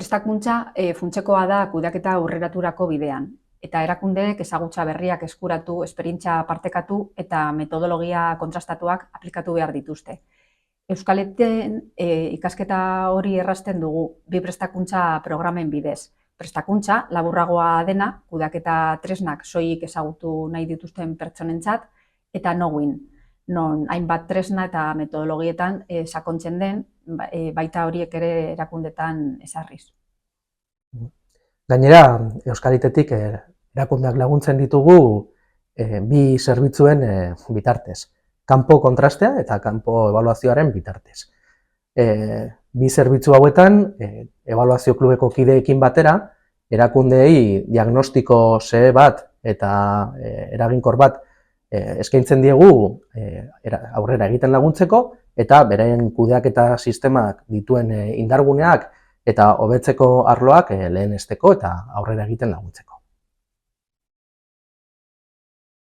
Prestakuntza funtsekoa da kudeaketa aurreraturako bidean, eta erakundeek ezagutza berriak eskuratu, esperientzia partekatu eta metodologia kontrastatuak aplikatu behar dituzte. Euskaleten ikasketa hori errazten dugu bi prestakuntza programen bidez. Prestakuntza laburragoa dena, kudeaketa tresnak soilik ezagutu nahi dituzten pertsonentzat, eta Knowin, non hainbat tresna eta metodologietan sakontzen den, baita horiek ere erakundetan ezarriz. Gainera, Euskalitetik erakundeak laguntzen ditugu bi zerbitzuen bitartez. Kanpo kontrastea eta kanpo ebaluazioaren bitartez. Bi zerbitzu hauetan, ebaluazio klubeko kideekin batera, erakundeei diagnostiko zehe bat eta eraginkor bat eskaintzen diegu aurrera egiten laguntzeko eta beraien kudeaketa sistemak dituen indarguneak eta hobetzeko arloak lehenesteko eta aurrera egiten laguntzeko.